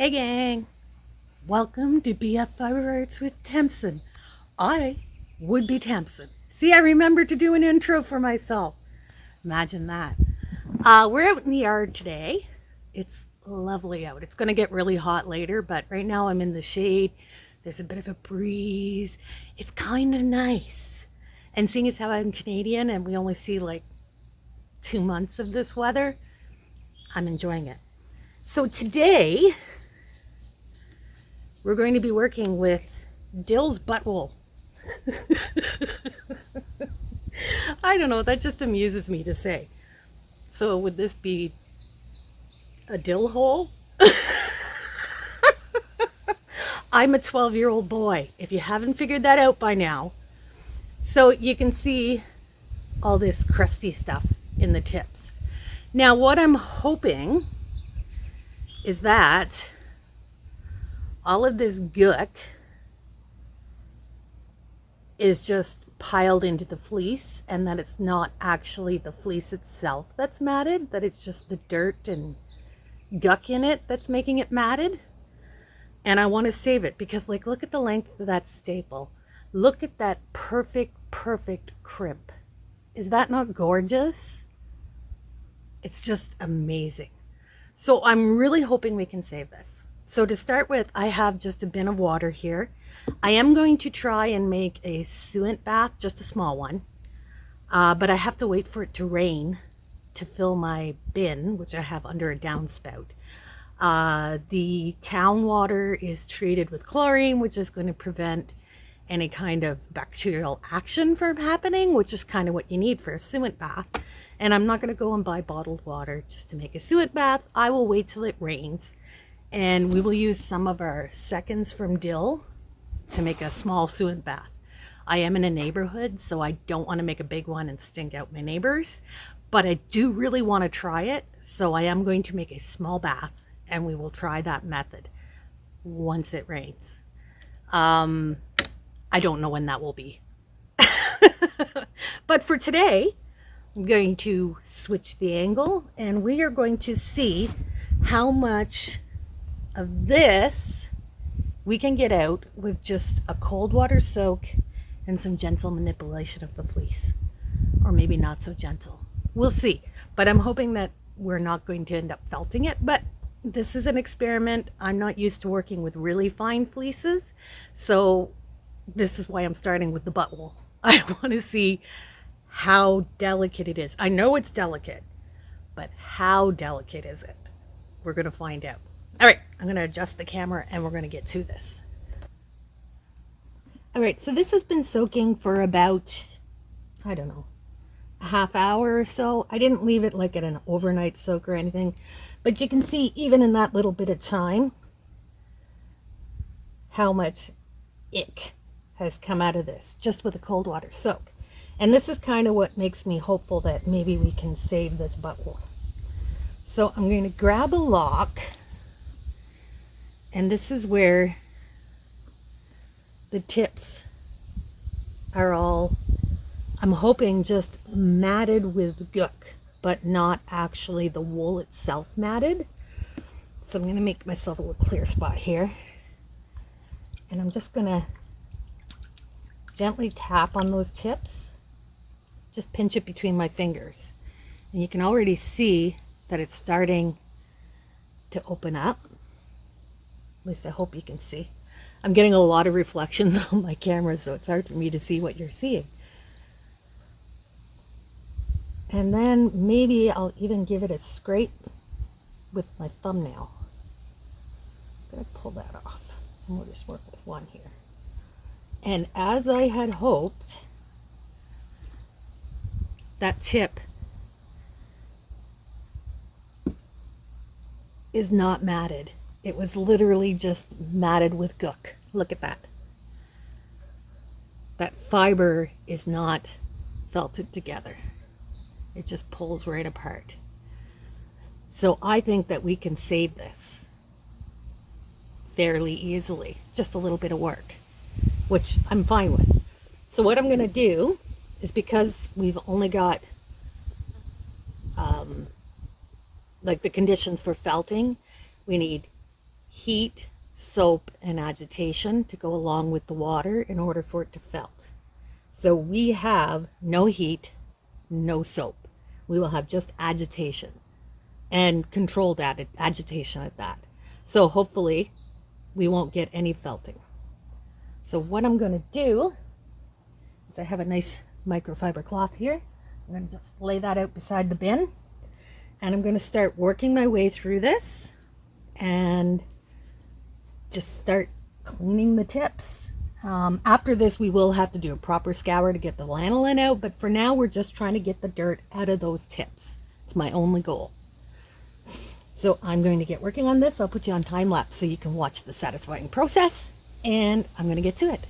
Hey gang, welcome to BF Fiber Arts with Tempson. I would be Tempson. See, I remembered to do an intro for myself. Imagine that. We're out in the yard today. It's lovely out. It's going to get really hot later, but right now I'm in the shade. There's a bit of a breeze. It's kind of nice. And seeing as how I'm Canadian and we only see like 2 months of this weather, I'm enjoying it. So today we're going to be working with Dill's butthole. I don't know, that just amuses me to say. So would this be a dill hole? I'm a 12-year-old boy, if you haven't figured that out by now. So you can see all this crusty stuff in the tips. Now what I'm hoping is that all of this gook is just piled into the fleece and that it's not actually the fleece itself that's matted, that it's just the dirt and guck in it that's making it matted. And I want to save it because, like, look at the length of that staple. Look at that perfect crimp. Is that not gorgeous? It's just amazing. So I'm really hoping we can save this. So to start with, I have just a bin of water here. I am going to try and make a suet bath, just a small one. But I have to wait for it to rain to fill my bin, which I have under a downspout. The town water is treated with chlorine, which is going to prevent any kind of bacterial action from happening, which is kind of what you need for a suet bath. And I'm not going to go and buy bottled water just to make a suet bath. I will wait till it rains. And we will use some of our seconds from Dill to make a small suet bath. I am in a neighborhood, so I don't want to make a big one and stink out my neighbors. But I do really want to try it, so I am going to make a small bath, and we will try that method once it rains. I don't know when that will be. But for today, I'm going to switch the angle, and we are going to see how much of this we can get out with just a cold water soak and some gentle manipulation of the fleece, or maybe not so gentle. We'll see, but I'm hoping that we're not going to end up felting it. But this is an experiment. I'm not used to working with really fine fleeces, so this is why I'm starting with the butthole. I want to see how delicate it is. I know it's delicate, but how delicate is it? We're going to find out. All right, I'm going to adjust the camera and we're going to get to this. All right, so this has been soaking for about, I don't know, a half hour or so. I didn't leave it like at an overnight soak or anything, but you can see even in that little bit of time how much ick has come out of this just with a cold water soak. And this is kind of what makes me hopeful that maybe we can save this butthole. So I'm going to grab a lock. And this is where the tips are all, I'm hoping, just matted with gook, but not actually the wool itself matted. So I'm going to make myself a little clear spot here. And I'm just going to gently tap on those tips. Just pinch it between my fingers. And you can already see that it's starting to open up. At least I hope you can see. I'm getting a lot of reflections on my camera, so it's hard for me to see what you're seeing. And then maybe I'll even give it a scrape with my thumbnail. I'm going to pull that off, and we'll just work with one here. And as I had hoped, that tip is not matted. It was literally just matted with gook. Look at that. That fiber is not felted together. It just pulls right apart. So I think that we can save this fairly easily. Just a little bit of work, which I'm fine with. So what I'm going to do is, because we've only got like the conditions for felting, we need heat, soap, and agitation to go along with the water in order for it to felt. So we have no heat, no soap. We will have just agitation and controlled agitation at that. So hopefully we won't get any felting. So what I'm going to do is I have a nice microfiber cloth here. I'm going to just lay that out beside the bin, and I'm going to start working my way through this and just start cleaning the tips. After this, we will have to do a proper scour to get the lanolin out, but for now we're just trying to get the dirt out of those tips. It's my only goal. So I'm going to get working on this. I'll put you on time lapse so you can watch the satisfying process, and I'm going to get to it.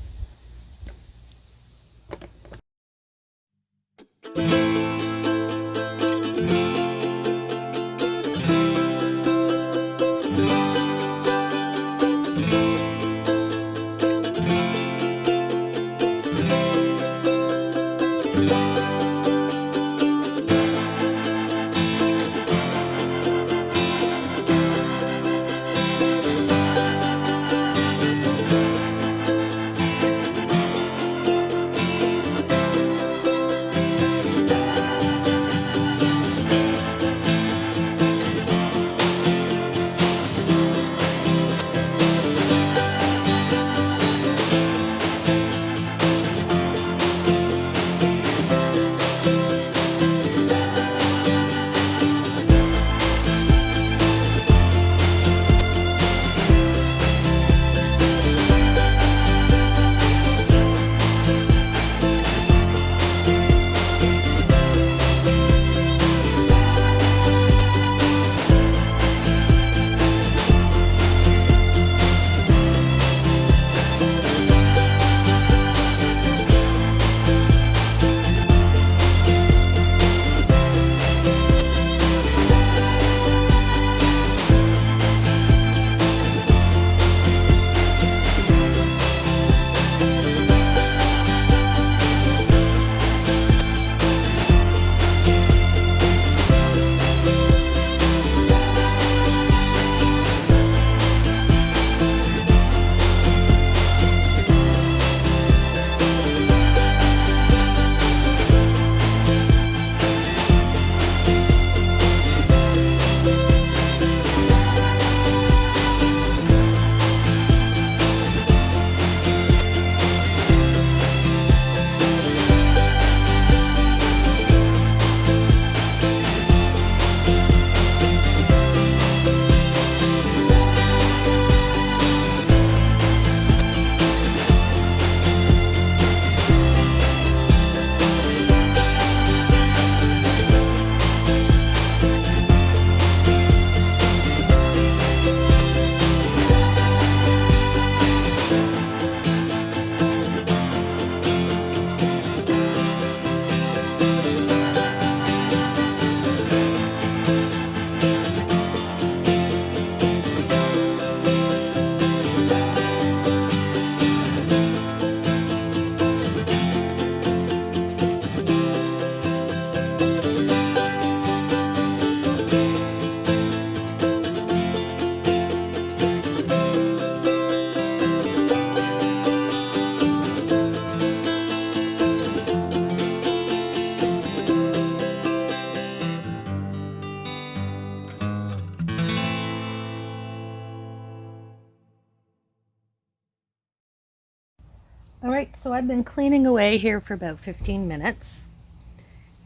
All right, so I've been cleaning away here for about 15 minutes,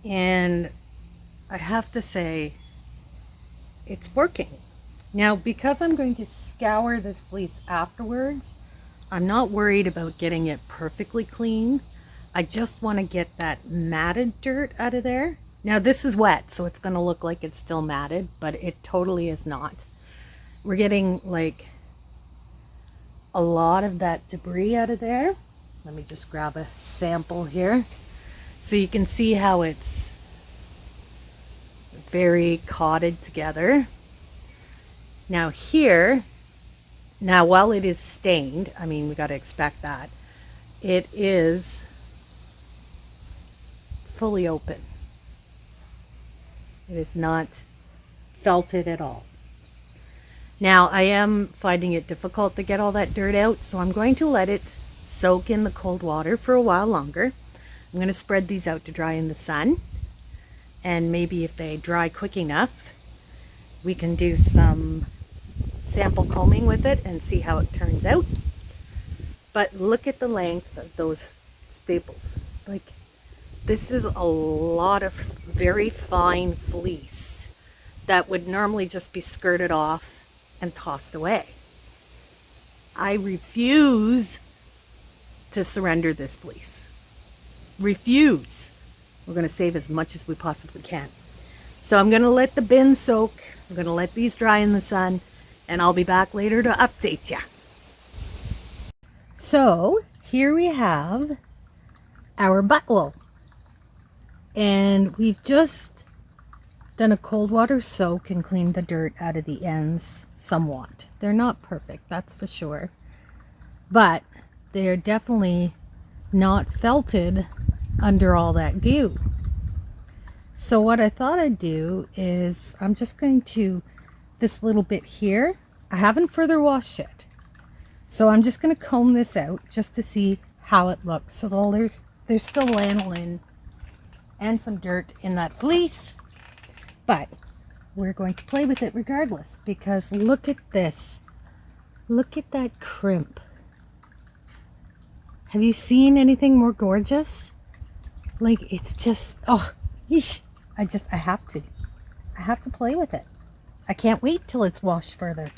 and I have to say it's working. Now, because I'm going to scour this fleece afterwards, I'm not worried about getting it perfectly clean. I just want to get that matted dirt out of there. Now, this is wet, so it's going to look like it's still matted, but it totally is not. We're getting like a lot of that debris out of there. Let me just grab a sample here so you can see how it's very cotted together. Now here, now while it is stained, I mean, we got to expect that, it is fully open. It is not felted at all. Now I am finding it difficult to get all that dirt out, so I'm going to let it soak in the cold water for a while longer. I'm going to spread these out to dry in the sun, and maybe if they dry quick enough, we can do some sample combing with it and see how it turns out. But look at the length of those staples. Like, this is a lot of very fine fleece that would normally just be skirted off and tossed away. I refuse to surrender this fleece. Refuse. We're going to save as much as we possibly can. So I'm going to let the bin soak. I'm going to let these dry in the sun, and I'll be back later to update you. So here we have our butt wool, and we've just done a cold water soak and cleaned the dirt out of the ends somewhat. They're not perfect, that's for sure, but they're definitely not felted under all that goo. So what I thought I'd do is I'm just going to, this little bit here, I haven't further washed it, so I'm just going to comb this out just to see how it looks. So there's still lanolin and some dirt in that fleece, but we're going to play with it regardless, because look at this. Look at that crimp. Have you seen anything more gorgeous? Like, it's just, oh, yeesh. I have to play with it. I can't wait till it's washed further.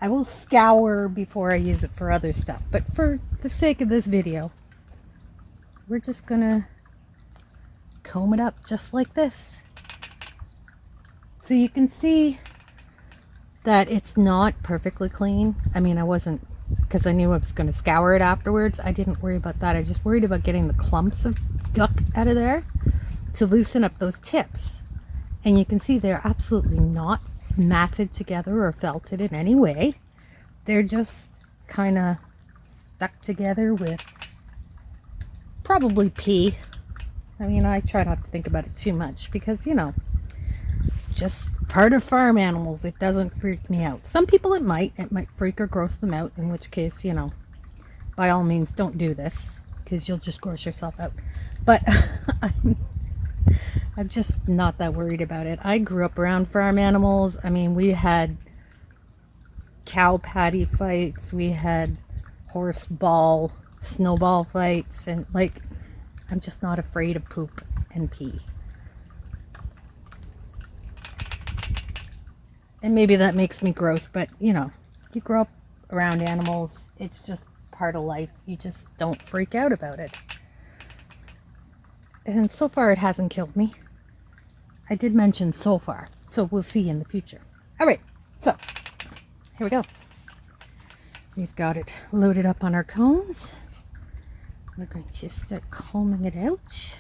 I will scour before I use it for other stuff, but for the sake of this video, we're just gonna comb it up just like this. So you can see that it's not perfectly clean. I mean, I wasn't, because I knew I was going to scour it afterwards. I didn't worry about that. I just worried about getting the clumps of guck out of there to loosen up those tips. And you can see they're absolutely not matted together or felted in any way. They're just kind of stuck together with probably pee. I mean, I try not to think about it too much because, you know, it's just part of farm animals. It doesn't freak me out. Some people it might freak or gross them out, in which case, you know, by all means don't do this because you'll just gross yourself out. But I'm just not that worried about it. I grew up around farm animals. I mean, we had cow patty fights, we had horse ball, snowball fights, and like, I'm just not afraid of poop and pee. And maybe that makes me gross, but you know, you grow up around animals, it's just part of life. You just don't freak out about it. And so far it hasn't killed me. I did mention so far, so we'll see in the future. All right, so here we go. We've got it loaded up on our combs. We're going to start combing it out.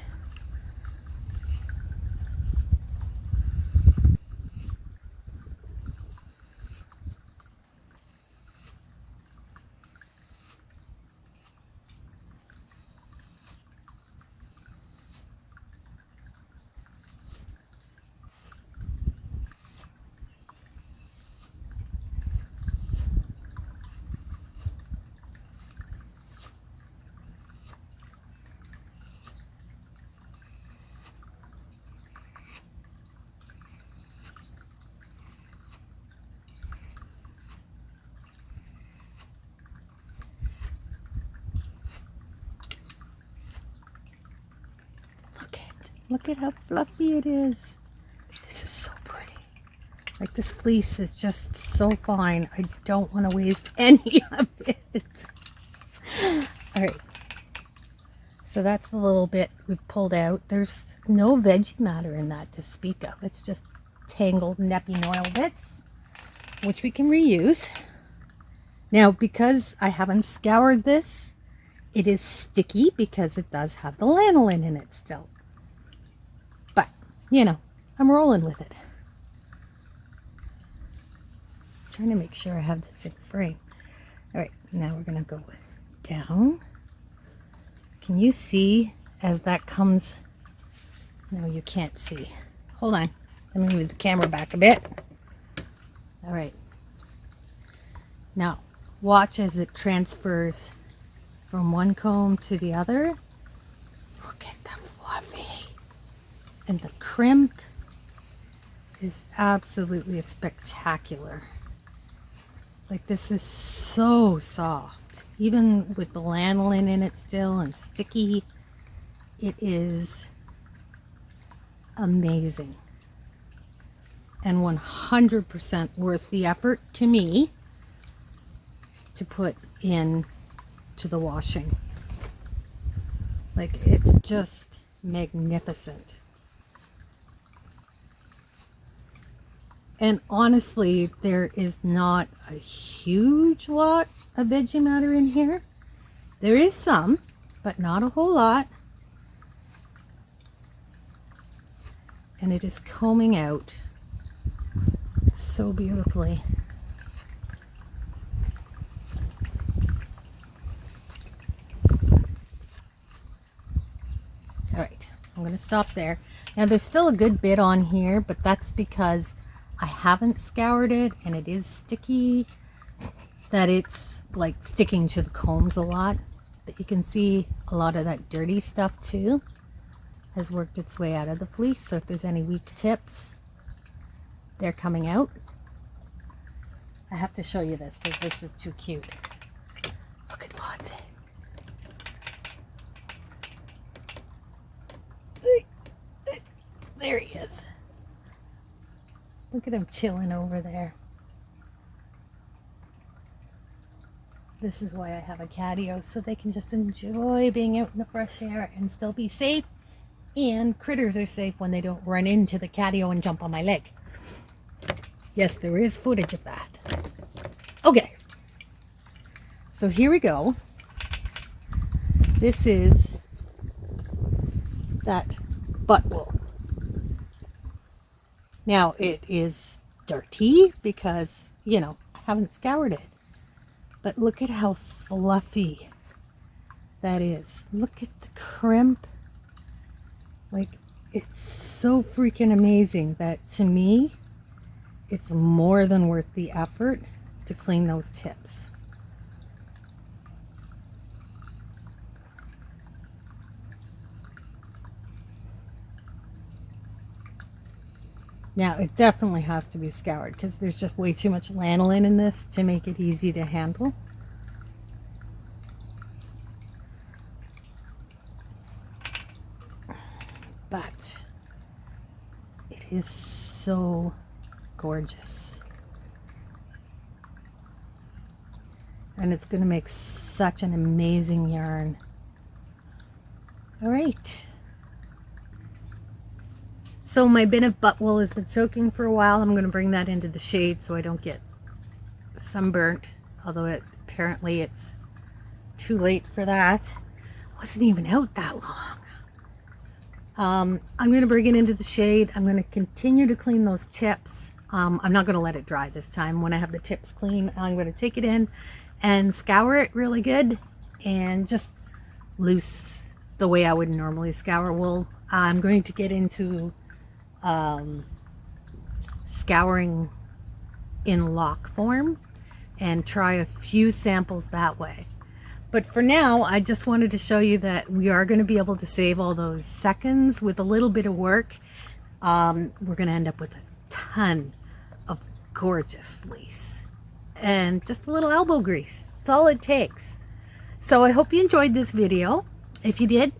Look at how fluffy it is. This is so pretty. Like, this fleece is just so fine. I don't want to waste any of it. All right. So that's the little bit we've pulled out. There's no veggie matter in that to speak of. It's just tangled neppy oil bits, which we can reuse. Now, because I haven't scoured this, it is sticky because it does have the lanolin in it still. But, you know, I'm rolling with it. I'm trying to make sure I have this in frame. All right, now we're going to go down. Can you see as that comes? No, you can't see. Hold on. Let me move the camera back a bit. All right. Now, watch as it transfers from one comb to the other. Look at the fluffy. And the crimp is absolutely spectacular. Like, this is so soft. Even with the lanolin in it still and sticky, it is amazing. And 100% worth the effort to me to put in to the washing. Like, it's just magnificent. And honestly, there is not a huge lot of veggie matter in here. There is some, but not a whole lot. And it is combing out so beautifully. All right, I'm going to stop there. Now, there's still a good bit on here, but that's because I haven't scoured it and it is sticky, that it's like sticking to the combs a lot. But you can see a lot of that dirty stuff too has worked its way out of the fleece. So if there's any weak tips, they're coming out. I have to show you this because this is too cute. Look at Latte. There he is. Look at him chilling over there. This is why I have a catio, so they can just enjoy being out in the fresh air and still be safe. And critters are safe when they don't run into the catio and jump on my leg. Yes, there is footage of that. Okay. So here we go. This is that butt wool. Now, it is dirty because, you know, I haven't scoured it. But look at how fluffy that is. Look at the crimp. Like, it's so freaking amazing that, to me, it's more than worth the effort to clean those tips. Now, it definitely has to be scoured because there's just way too much lanolin in this to make it easy to handle. But it is so gorgeous. And it's going to make such an amazing yarn. All right. So my bin of butt wool has been soaking for a while. I'm going to bring that into the shade so I don't get sunburnt. Although apparently it's too late for that. It wasn't even out that long. I'm going to bring it into the shade. I'm going to continue to clean those tips. I'm not going to let it dry this time. When I have the tips clean, I'm going to take it in and scour it really good and just loose the way I would normally scour wool. I'm going to get into scouring in lock form and try a few samples that way. But for now, I just wanted to show you that we are going to be able to save all those seconds with a little bit of work. We're going to end up with a ton of gorgeous fleece and just a little elbow grease. That's all it takes. So I hope you enjoyed this video. If you did,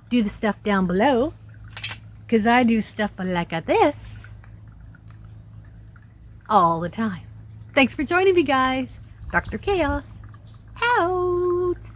do the stuff down below, because I do stuff like this all the time. Thanks for joining me, guys. Dr. Chaos.